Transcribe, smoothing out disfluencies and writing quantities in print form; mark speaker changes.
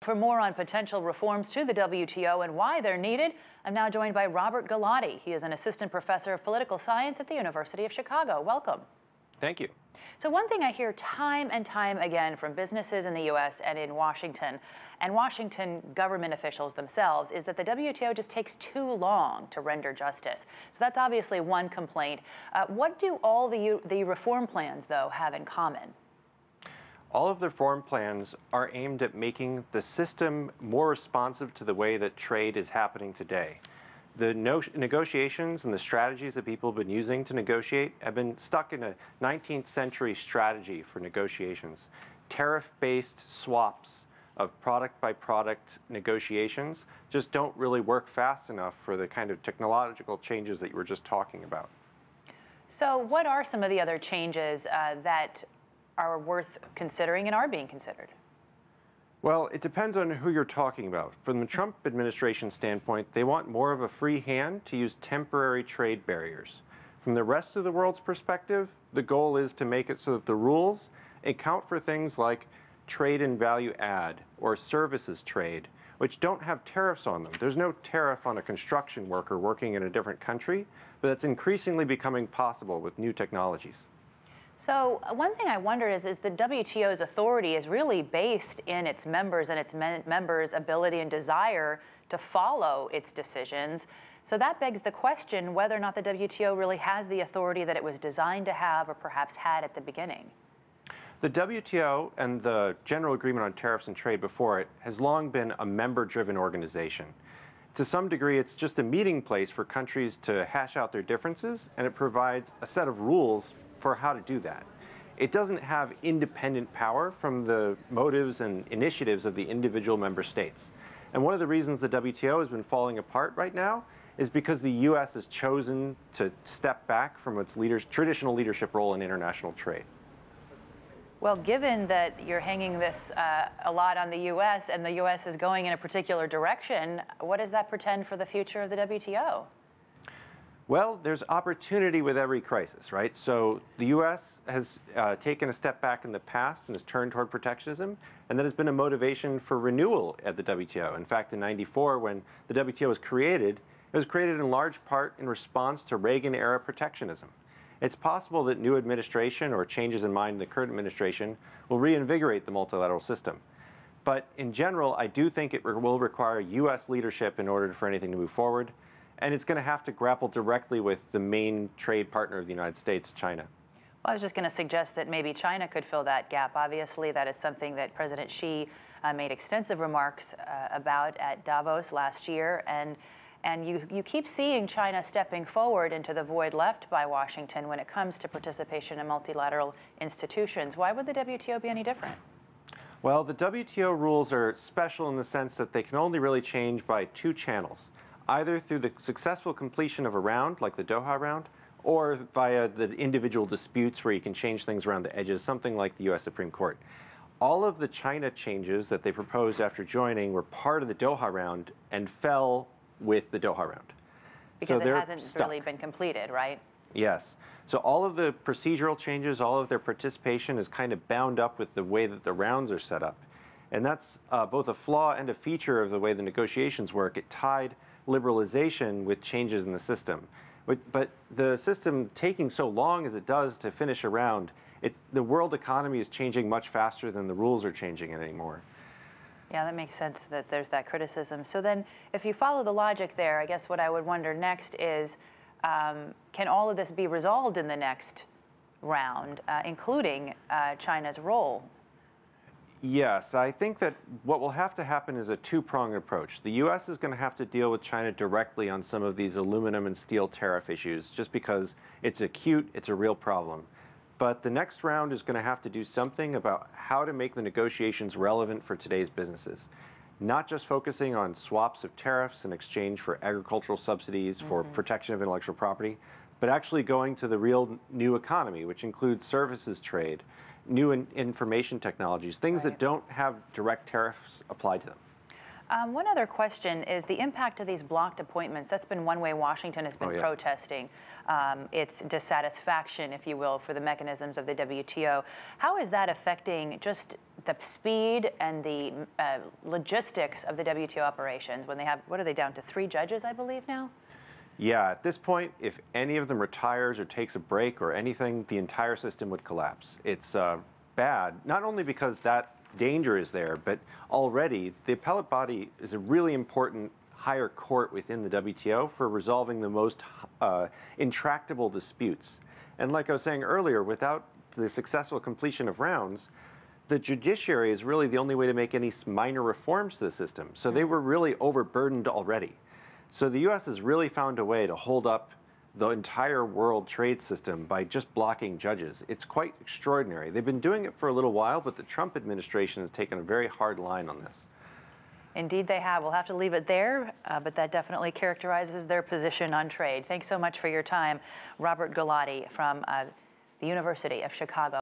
Speaker 1: For more on potential reforms to the WTO and why they're needed, I'm now joined by Robert Gulotty. He is an assistant professor of political science at the University of Chicago. Welcome.
Speaker 2: Thank you.
Speaker 1: So one thing I hear time and time again from businesses in the U.S. and in Washington, and Washington government officials themselves, is that the WTO just takes too long to render justice. So that's obviously one complaint. What do all the reform plans, though, have in common?
Speaker 2: All of the reform plans are aimed at making the system more responsive to the way that trade is happening today. The negotiations and the strategies that people have been using to negotiate have been stuck in a 19th century strategy for negotiations. Tariff-based swaps of product-by-product negotiations just don't really work fast enough for the kind of technological changes that you were just talking about. So
Speaker 1: what are some of the other changes that are worth considering and are being considered?
Speaker 2: Well, it depends on who you're talking about. From the Trump administration standpoint, they want more of a free hand to use temporary trade barriers. From the rest of the world's perspective, the goal is to make it so that the rules account for things like trade and value add or services trade, which don't have tariffs on them. There's no tariff on a construction worker working in a different country, but it's increasingly becoming possible with new technologies.
Speaker 1: So one thing I wonder is the WTO's authority is really based in its members and its members' ability and desire to follow its decisions. So that begs the question whether or not the WTO really has the authority that it was designed to have or perhaps had at the beginning.
Speaker 2: The WTO and the General Agreement on Tariffs and Trade before it has long been a member-driven organization. To some degree, it's just a meeting place for countries to hash out their differences, and it provides a set of rules for how to do that. It doesn't have independent power from the motives and initiatives of the individual member states. And one of the reasons the WTO has been falling apart right now is because the U.S. has chosen to step back from its traditional leadership role in international trade.
Speaker 1: Well, given that you're hanging this a lot on the U.S. and the U.S. is going in a particular direction, what does that portend for the future of the WTO?
Speaker 2: Well, there's opportunity with every crisis, right? So the U.S. has taken a step back in the past and has turned toward protectionism, and that has been a motivation for renewal at the WTO. In fact, in '94, when the WTO was created, it was created in large part in response to Reagan-era protectionism. It's possible that new administration or changes in mind in the current administration will reinvigorate the multilateral system. But in general, I do think it will require U.S. leadership in order for anything to move forward. And it's going to have to grapple directly with the main trade partner of the United States, China.
Speaker 1: Well, I was just going to suggest that maybe China could fill that gap. Obviously, that is something that President Xi made extensive remarks about at Davos last year. And you keep seeing China stepping forward into the void left by Washington when it comes to participation in multilateral institutions. Why would the WTO be any different?
Speaker 2: Well, the WTO rules are special in the sense that they can only really change by two channels, either through the successful completion of a round, like the Doha round, or via the individual disputes where you can change things around the edges, something like the U.S. Supreme Court. All of the China changes that they proposed after joining were part of the Doha round and fell with the Doha round.
Speaker 1: Because it hasn't really been completed, right?
Speaker 2: Yes. So all of the procedural changes, all of their participation is kind of bound up with the way that the rounds are set up. And that's both a flaw and a feature of the way the negotiations work. It tied liberalization with changes in the system. But the system taking so long as it does to finish a round, the world economy is changing much faster than the rules are changing it anymore.
Speaker 1: Yeah, that makes sense that there's that criticism. So then if you follow the logic there, I guess what I would wonder next is, can all of this be resolved in the next round, including China's role?
Speaker 2: Yes, I think that what will have to happen is a two-pronged approach. The U.S. is going to have to deal with China directly on some of these aluminum and steel tariff issues, just because it's acute, it's a real problem. But the next round is going to have to do something about how to make the negotiations relevant for today's businesses. Not just focusing on swaps of tariffs in exchange for agricultural subsidies, for protection of intellectual property, but actually going to the real new economy, which includes services trade, new information technologies, things that don't have direct tariffs applied to them.
Speaker 1: One other question is the impact of these blocked appointments. That's been one way Washington has been protesting its dissatisfaction, if you will, for the mechanisms of the WTO. How is that affecting just the speed and the logistics of the WTO operations when they have, what are they down to, 3 judges, I believe now?
Speaker 2: Yeah, at this point, if any of them retires or takes a break or anything, the entire system would collapse. It's bad, not only because that danger is there, but already the appellate body is a really important higher court within the WTO for resolving the most intractable disputes. And like I was saying earlier, without the successful completion of rounds, the judiciary is really the only way to make any minor reforms to the system. So they were really overburdened already. So the U.S. has really found a way to hold up the entire world trade system by just blocking judges. It's quite extraordinary. They've been doing it for a little while, but the Trump administration has taken a very hard line on this.
Speaker 1: Indeed they have. We'll have to leave it there, but that definitely characterizes their position on trade. Thanks so much for your time, Robert Gulotty from the University of Chicago.